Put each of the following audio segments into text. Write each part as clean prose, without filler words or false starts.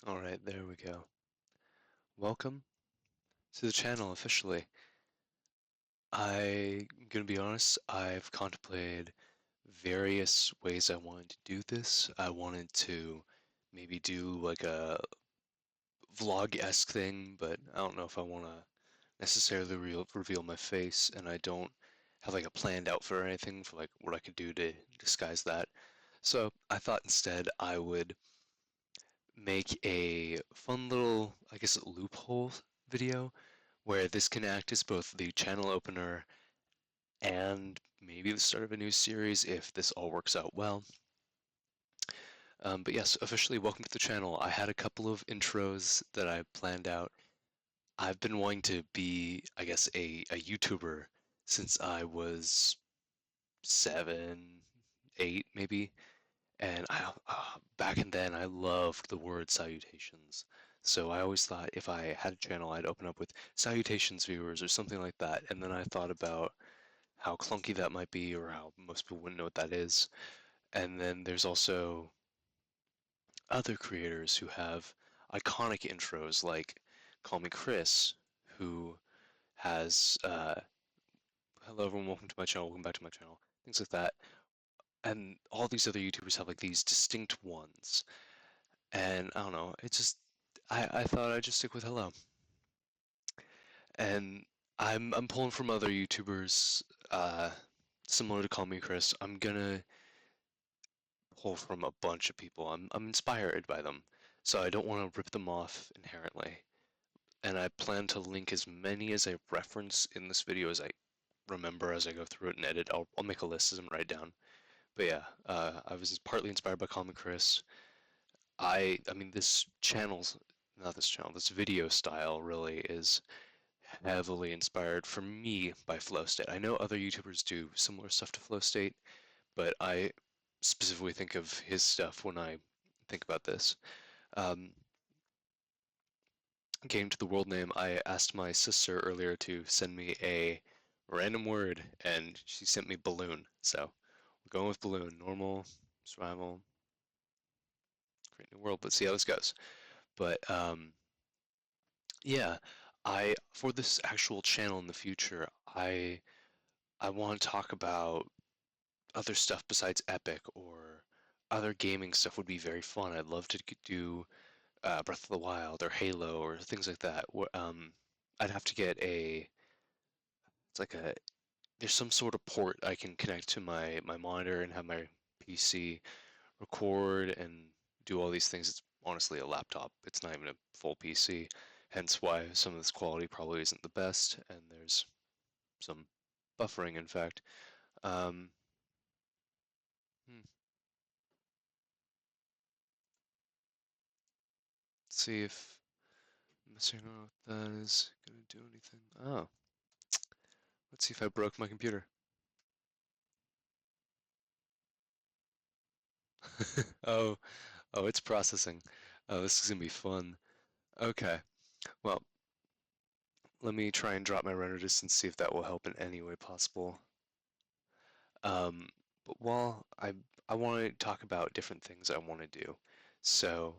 Alright, there we go. Welcome to the channel officially. I'm gonna be honest, I've contemplated various ways I wanted to do this. I wanted to maybe do like a vlog-esque thing, but I don't know if I want to necessarily reveal my face, and I don't have like a planned outfit or anything for like what I could do to disguise that. So I thought instead I would make a fun little, I guess, loophole video where this can act as both the channel opener and maybe the start of a new series if this all works out well. But yes, officially welcome to the channel. I had a couple of intros that I planned out. I've been wanting to be, I guess, a YouTuber since I was 7, 8 maybe. And back in then, I loved the word salutations. So I always thought if I had a channel, I'd open up with salutations viewers or something like that. And then I thought about how clunky that might be or how most people wouldn't know what that is. And then there's also other creators who have iconic intros like Call Me Chris, who has hello everyone, welcome to my channel, welcome back to my channel, things like that. And all these other YouTubers have like these distinct ones. And I don't know, I thought I'd just stick with hello. And I'm pulling from other YouTubers, uh, similar to Call Me Chris. I'm gonna pull from a bunch of people. I'm inspired by them, so I don't want to rip them off inherently. And I plan to link as many as I reference in this video as I remember as I go through it and edit. I'll make a list as I'm write down. But yeah, I was partly inspired by Call Me Chris. I mean this channel's not this channel. This video style really is heavily inspired for me by Flow State. I know other YouTubers do similar stuff to Flow State, but I specifically think of his stuff when I think about this. Um, Getting to the world name, I asked my sister earlier to send me a random word, and she sent me balloon. So we're going with balloon. Normal, survival, create new world. Let's see how this goes. But yeah, I for this actual channel in the future, I want to talk about other stuff besides Epic or other gaming stuff would be very fun. I'd love to do Breath of the Wild or Halo or things like that. I'd have to get it's like there's some sort of port I can connect to my monitor and have my PC record and do all these things. It's honestly a laptop. It's not even a full PC. Hence why some of this quality probably isn't the best, and there's some buffering, in fact. Um, hmm, let's see if messing around with that is gonna do anything. Oh, let's see if I broke my computer. Oh, oh, it's processing. Oh, this is gonna be fun. Okay, well, let me try and drop my render distance, see if that will help in any way possible. Um, but while I want to talk about different things I want to do. So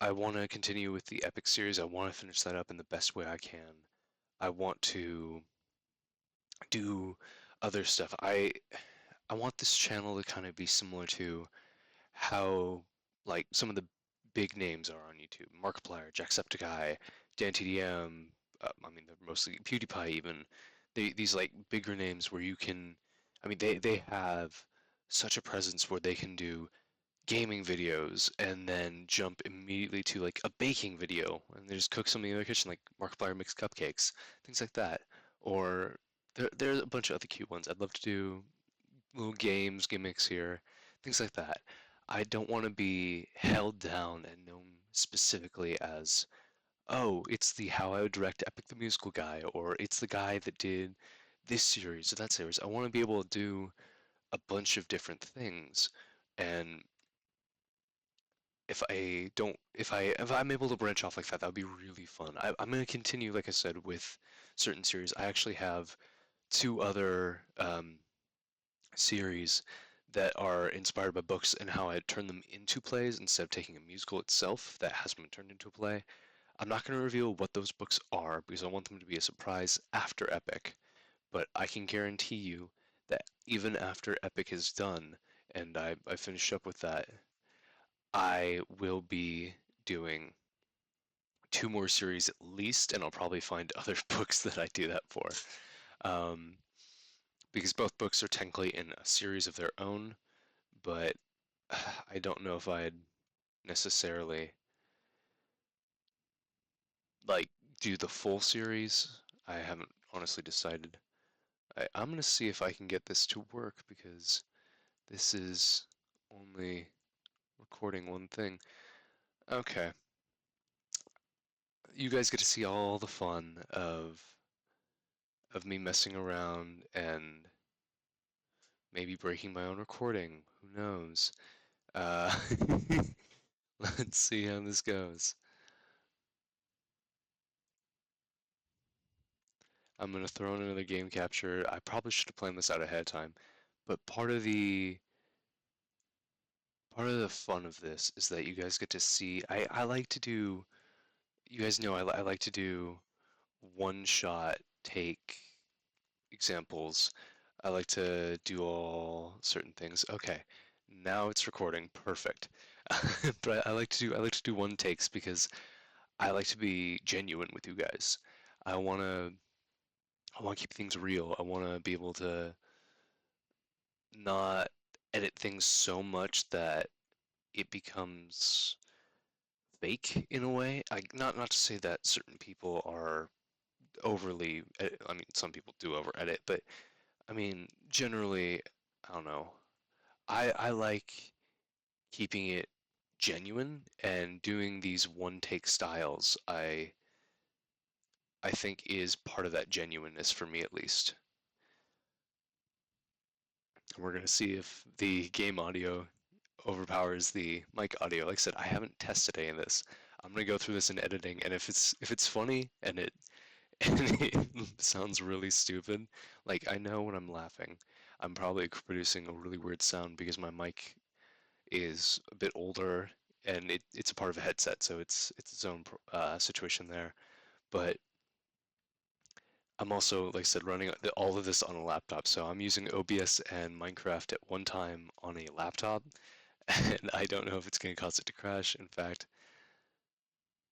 I want to continue with the Epic series. I want to finish that up in the best way I can. I want to do other stuff. I want this channel to kind of be similar to how like some of the big names are on YouTube. Markiplier, Jacksepticeye, DanTDM, I mean they're mostly PewDiePie even. These like bigger names where you can I mean they have such a presence where they can do gaming videos and then jump immediately to like a baking video and they just cook something in their kitchen like Markiplier makes cupcakes, things like that. Or there's a bunch of other cute ones. I'd love to do little games, gimmicks here, things like that. I don't want to be held down and known specifically as, oh, it's the How I Would Direct Epic the Musical guy, or it's the guy that did this series or that series. I want to be able to do a bunch of different things. And if I'm able to branch off like that, that would be really fun. I'm going to continue, like I said, with certain series. I actually have two other series that are inspired by books and how I turn them into plays instead of taking a musical itself that has been turned into a play. I'm not going to reveal what those books are because I want them to be a surprise after Epic, but I can guarantee you that even after Epic is done and I finish up with that, I will be doing two more series at least, and I'll probably find other books that I do that for. Um, because both books are technically in a series of their own, but I don't know if I'd necessarily like do the full series. I haven't honestly decided. I'm gonna see if I can get this to work because this is only recording one thing. Okay, you guys get to see all the fun of me messing around and maybe breaking my own recording. Who knows? Uh, let's see how this goes. I'm gonna throw in another game capture. I probably should have planned this out ahead of time, but part of the fun of this is that you guys get to see. I like to do. You guys know I like to do one shot take examples. I like to do all certain things. Okay, now it's recording. Perfect. But I like to do one takes because I like to be genuine with you guys. I wanna I wanna keep things real. I wanna be able to not edit things so much that it becomes fake in a way. Not to say that certain people are overly, I mean, some people do over edit, but I mean, generally, I don't know. I like keeping it genuine and doing these one take styles. I think is part of that genuineness for me at least. And we're gonna see if the game audio overpowers the mic audio. Like I said, I haven't tested any of this. I'm gonna go through this in editing, and if it's funny and it and it sounds really stupid, like I know when I'm laughing, I'm probably producing a really weird sound because my mic is a bit older and it's a part of a headset, so it's its own situation there. But I'm also, like I said, running all of this on a laptop, so I'm using OBS and Minecraft at one time on a laptop, and I don't know if it's going to cause it to crash. In fact,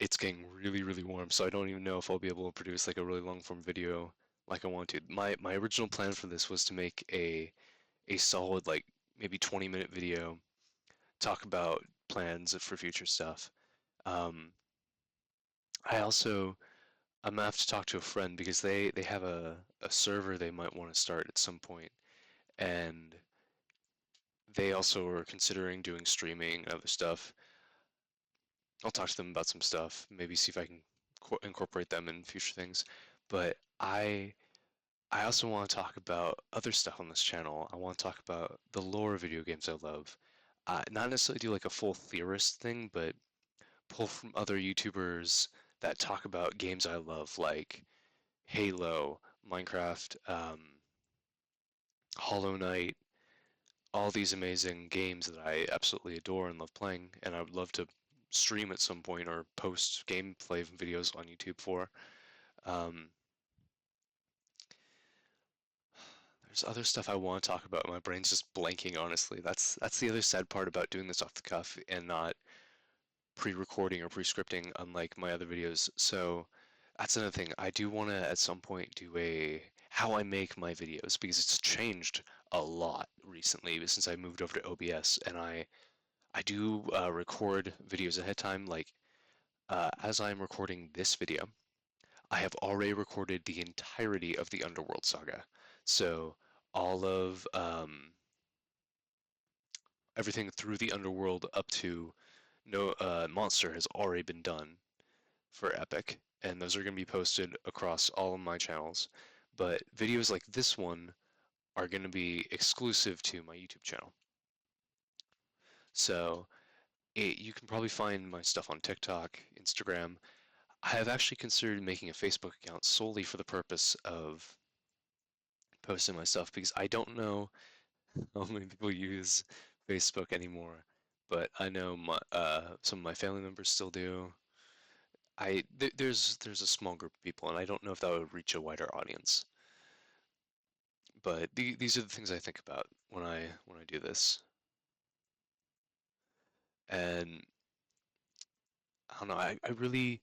it's getting really, really warm, so I don't even know if I'll be able to produce like a really long form video like I want to. My original plan for this was to make a solid like maybe 20-minute video, talk about plans for future stuff. Um, I also I'm gonna have to talk to a friend because they have a server they might want to start at some point, and they also are considering doing streaming and other stuff. I'll talk to them about some stuff, maybe see if I can incorporate them in future things. But I also want to talk about other stuff on this channel. I want to talk about the lore of video games I love. Not necessarily do like a full theorist thing, but pull from other YouTubers that talk about games I love, like Halo, Minecraft, Hollow Knight, all these amazing games that I absolutely adore and love playing, and I would love to stream at some point or post gameplay videos on YouTube for. Um, there's other stuff I want to talk about. My brain's just blanking, honestly. That's the other sad part about doing this off the cuff and not pre-recording or pre-scripting, unlike my other videos. So that's another thing. I do want to at some point do a how I make my videos because it's changed a lot recently since I moved over to OBS, and I do record videos ahead of time. Like as I'm recording this video, I have already recorded the entirety of the Underworld saga. So all of everything through the Underworld up to no Monster has already been done for Epic, and those are going to be posted across all of my channels. But videos like this one are going to be exclusive to my YouTube channel. So you can probably find my stuff on TikTok, Instagram. I have actually considered making a Facebook account solely for the purpose of posting my stuff because I don't know. how many people use Facebook anymore, but I know some of my family members still do. There's a small group of people, and I don't know if that would reach a wider audience. But these are the things I think about when I do this, and I don't know. I really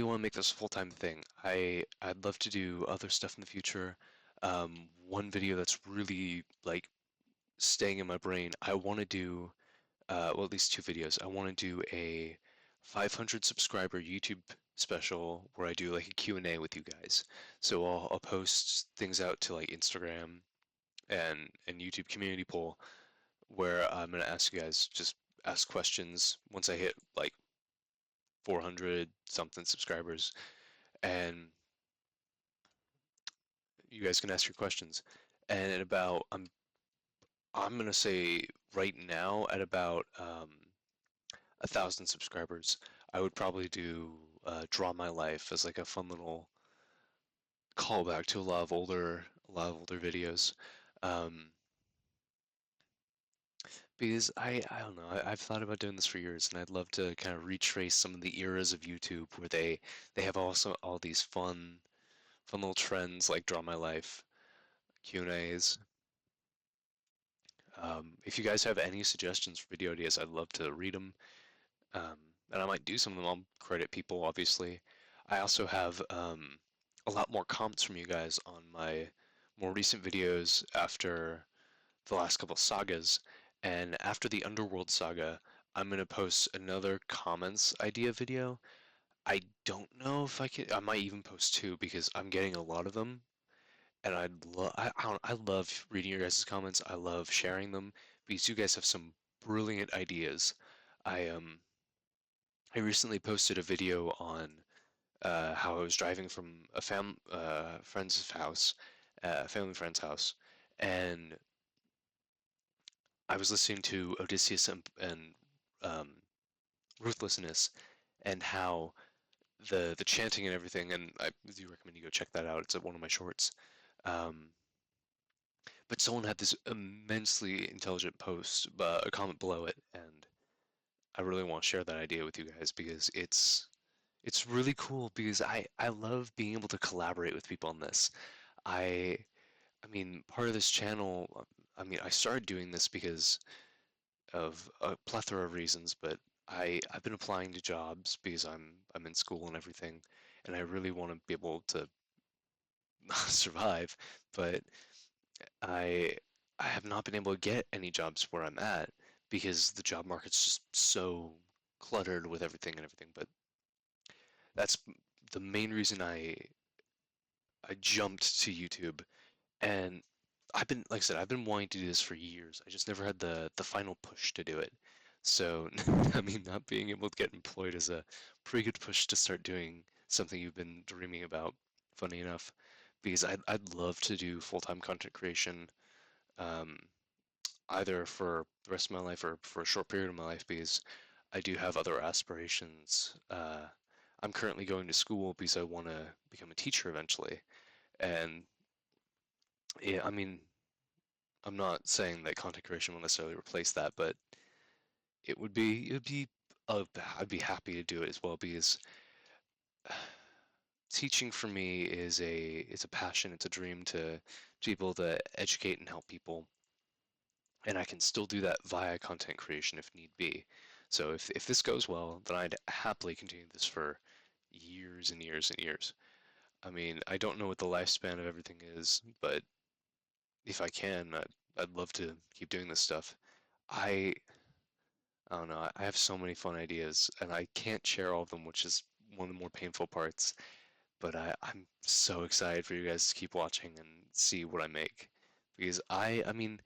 want to make this a full-time thing. I'd love to do other stuff in the future. One video that's really like staying in my brain. I want to do well, at least two videos. I want to do a 500 subscriber YouTube special where I do like a Q&A with you guys. So I'll post things out to like Instagram and YouTube community poll where I'm gonna ask you guys just ask questions once I hit like 400 something subscribers, and you guys can ask your questions. And at about I'm gonna say right now at about 1,000 subscribers, I would probably do Draw My Life as like a fun little callback to a lot of older videos. Um, because I don't know, I've thought about doing this for years, and I'd love to kind of retrace some of the eras of YouTube where they have also all these fun little trends like Draw My Life, Q&As. If you guys have any suggestions for video ideas, I'd love to read them. Um, and I might do some of them. I'll credit people, obviously. I also have a lot more comments from you guys on my more recent videos after the last couple sagas. And after the Underworld saga, I'm going to post another comments idea video. I don't know if I can, I might even post two because I'm getting a lot of them. And I love reading your guys' comments. I love sharing them because you guys have some brilliant ideas. I I recently posted a video on how I was driving from a friend's house, family friend's house, and I was listening to Odysseus and um, Ruthlessness, and how the chanting and everything. And I do recommend you go check that out. It's at one of my shorts. Um, but someone had this immensely intelligent post, a comment below it, and I really want to share that idea with you guys because it's really cool because I love being able to collaborate with people on this. I I mean, part of this channel, I mean, I started doing this because of a plethora of reasons, but I've been applying to jobs because I'm in school and everything, and I really want to be able to survive, but I I have not been able to get any jobs where I'm at because the job market's just so cluttered with everything. But that's the main reason I jumped to YouTube. And like I said, I've been wanting to do this for years. I just never had the final push to do it. So, I mean, not being able to get employed is a pretty good push to start doing something you've been dreaming about, funny enough, because I'd love to do full-time content creation, um, either for the rest of my life or for a short period of my life, because I do have other aspirations. I'm currently going to school because I want to become a teacher eventually. And yeah, I mean, I'm not saying that content creation will necessarily replace that, but it would be I'd be happy to do it as well because teaching for me is a passion, it's a dream to be able to educate and help people, and I can still do that via content creation if need be. So if this goes well, then I'd happily continue this for years and years and years. I mean, I don't know what the lifespan of everything is, but if I can, I'd love to keep doing this stuff. I I don't know. I have so many fun ideas, and I can't share all of them, which is one of the more painful parts. But I'm so excited for you guys to keep watching and see what I make. Because I mean,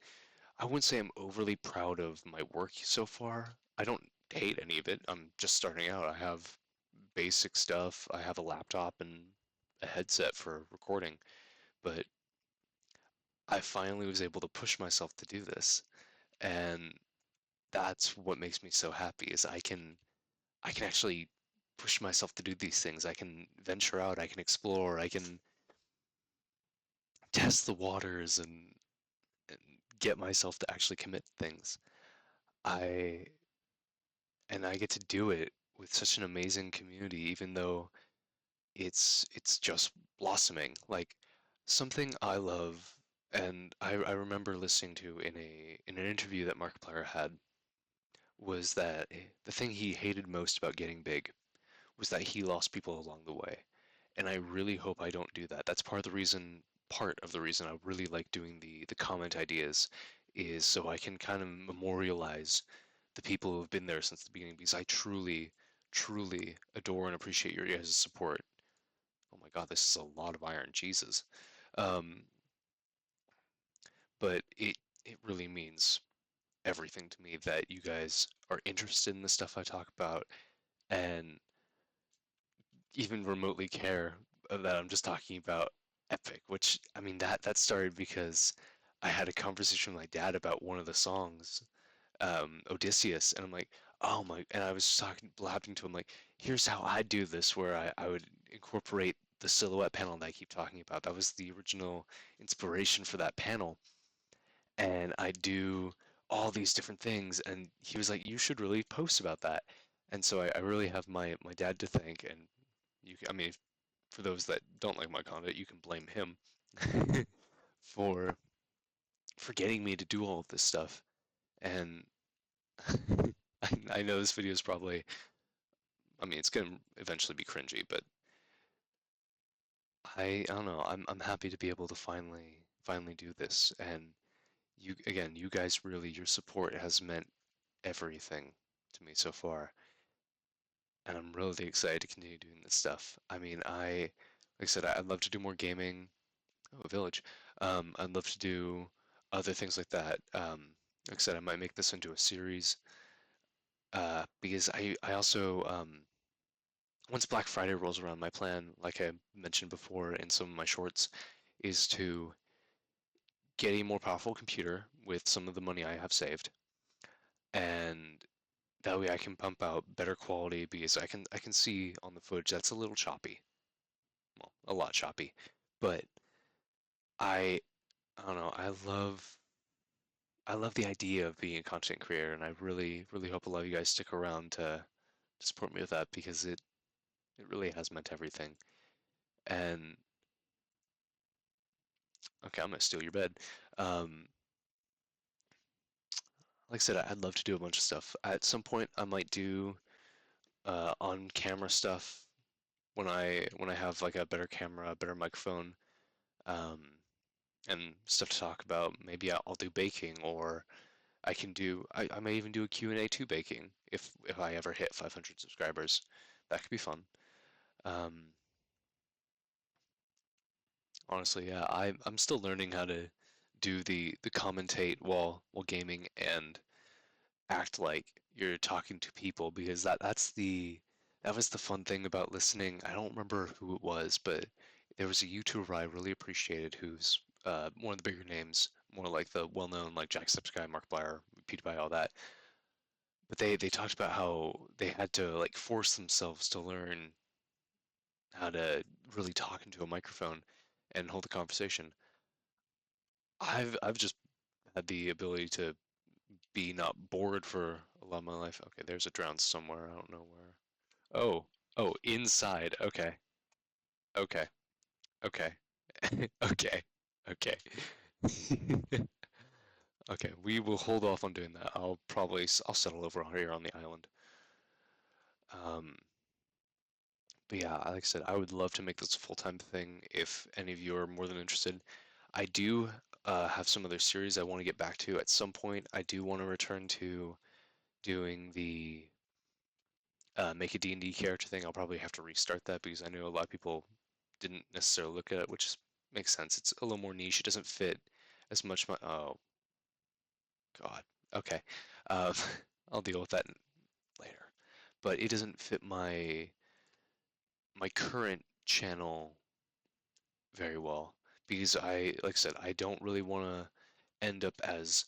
I wouldn't say I'm overly proud of my work so far. I don't hate any of it. I'm just starting out. I have basic stuff. I have a laptop and a headset for recording. But I finally was able to push myself to do this. And that's what makes me so happy is I can actually push myself to do these things. I can venture out, I can explore, I can test the waters and get myself to actually commit to things. I I get to do it with such an amazing community, even though it's just blossoming. Like something I love, and I remember listening to in an interview that Markiplier had was that the thing he hated most about getting big was that he lost people along the way. And I really hope I don't do that. That's part of the reason I really like doing the comment ideas is so I can kind of memorialize the people who have been there since the beginning because I truly, truly adore and appreciate your guys' support. Oh my God, this is a lot of iron, Jesus. Um, but it really means everything to me that you guys are interested in the stuff I talk about and even remotely care that I'm just talking about Epic, which I mean that started because I had a conversation with my dad about one of the songs, Odysseus, and I'm like, oh my, and I was just talking, blabbing to him like, here's how I do this, where I would incorporate the silhouette panel that I keep talking about. That was the original inspiration for that panel, and I do all these different things, and he was like, you should really post about that. And so I really have my dad to thank, and I mean, for those that don't like my content, you can blame him for getting me to do all of this stuff. And I know this video is probably, I mean, it's gonna eventually be cringy, but I don't know. I'm happy to be able to finally do this. And you again, you guys really, your support has meant everything to me so far, and I'm really excited to continue doing this stuff. I mean, like I said, I'd love to do more gaming. Oh, a village. I'd love to do other things like that. Like I said, I might make this into a series. Because I also once Black Friday rolls around, my plan, like I mentioned before in some of my shorts, is to get a more powerful computer with some of the money I have saved, and that way I can pump out better quality because I can see on the footage that's a little choppy, well, a lot choppy, but I I don't know, I love the idea of being a content creator, and I really, really hope a lot of you guys stick around to support me with that because it really has meant everything. And okay, I'm gonna steal your bed. Um, like I said, I'd love to do a bunch of stuff. At some point, I might do on-camera stuff when I have like a better camera, a better microphone, um, and stuff to talk about. Maybe I'll do baking, or I may even do a Q&A to baking if I ever hit 500 subscribers. That could be fun. Um, Honestly, yeah, I'm still learning how to do the commentate while gaming and act like you're talking to people because that was the fun thing about listening. I don't remember who it was, but there was a YouTuber I really appreciated who's one of the bigger names, more like the well-known like Jacksepticeye, Markiplier, PewDiePie, all that. But they talked about how they had to like force themselves to learn how to really talk into a microphone and hold a conversation. I've just had the ability to be not bored for a lot of my life. Okay, there's a drown somewhere. I don't know where. Oh, oh, inside. Okay, okay, okay, okay, okay. Okay, we will hold off on doing that. I'll settle over here on the island. Um, but yeah, like I said, I would love to make this a full-time thing if any of you are more than interested. I do have some other series I want to get back to at some point. I do want to return to doing the make a D&D character thing. I'll probably have to restart that because I know a lot of people didn't necessarily look at it, which makes sense. It's a little more niche. It doesn't fit as much oh God. Okay. Um, I'll deal with that later. But it doesn't fit my current channel very well because like I said, I don't really want to end up as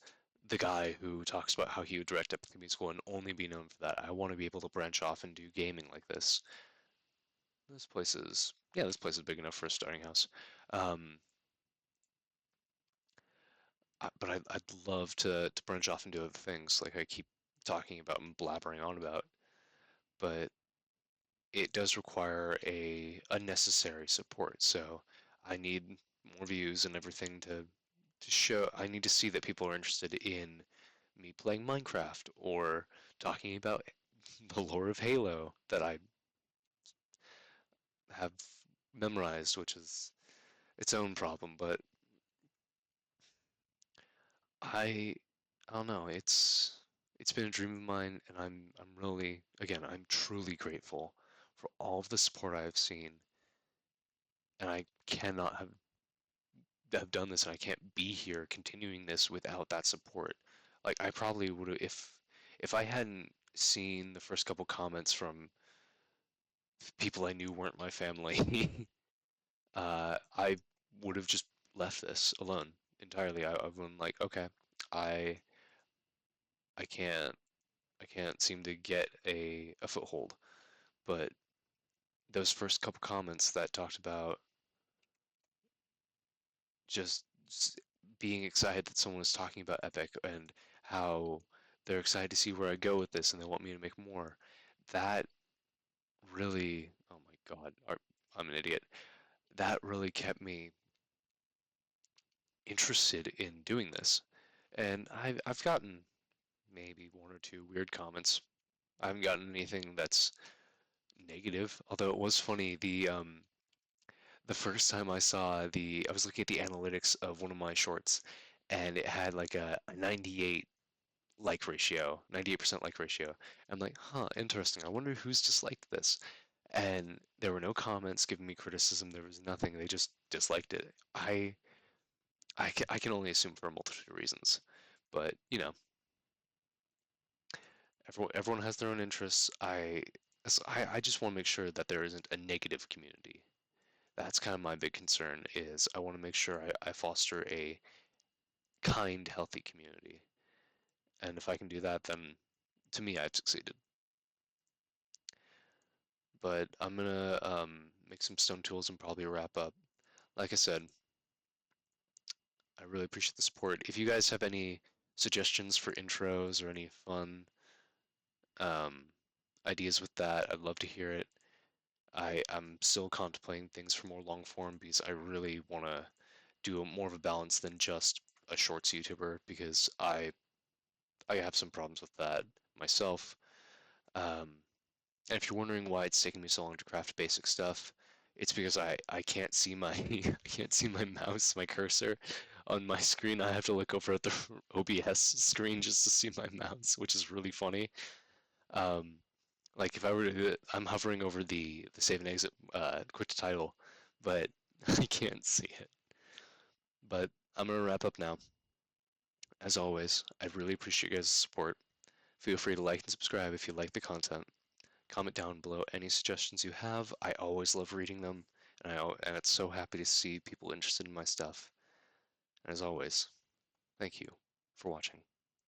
the guy who talks about how he would direct Epic Community School and only be known for that. I want to be able to branch off and do gaming like this. This place is big enough for a starting house. Um, but I'd love to branch off and do other things like I keep talking about and blabbering on about. But it does require a necessary support. So I need more views and everything to show. I need to see that people are interested in me playing Minecraft or talking about the lore of Halo that I have memorized, which is its own problem. But I I don't know. It's been a dream of mine, and I'm really again I'm truly grateful for all of the support I have seen, and I cannot have done this, and I can't be here continuing this without that support. Like I probably would have if I hadn't seen the first couple comments from people I knew weren't my family, I would have just left this alone entirely. I've been like, okay, I I can't I can't seem to get a foothold. But those first couple comments that talked about just being excited that someone was talking about Epic and how they're excited to see where I go with this and they want me to make more. That really, oh my God, I'm an idiot. That really kept me interested in doing this. And I've gotten maybe one or two weird comments. I haven't gotten anything that's negative, although it was funny. The first time I was looking at the analytics of one of my shorts, and it had like a 98 like ratio, 98% like ratio. I'm like, huh, interesting. I wonder who's disliked this. And there were no comments giving me criticism. There was nothing. They just disliked it. I can only assume for a multitude of reasons. But, everyone has their own interests. I just want to make sure that there isn't a negative community. That's kind of my big concern is I want to make sure I foster a kind, healthy community. And if I can do that, then to me, I've succeeded. But I'm gonna make some stone tools and probably wrap up. Like I said, I really appreciate the support. If you guys have any suggestions for intros or any fun um, ideas with that, I'd love to hear it. I'm still contemplating things for more long form because I really want to do more of a balance than just a shorts YouTuber because I have some problems with that myself. Um, and if you're wondering why it's taking me so long to craft basic stuff, it's because I can't see my I can't see my mouse, my cursor on my screen. I have to look over at the OBS screen just to see my mouse, which is really funny. Um, like if I were to do it, I'm hovering over the save and exit quick to title, but I can't see it. But I'm gonna wrap up now. As always, I really appreciate you guys' support. Feel free to like and subscribe if you like the content. Comment down below any suggestions you have. I always love reading them, and it's so happy to see people interested in my stuff. And as always, thank you for watching.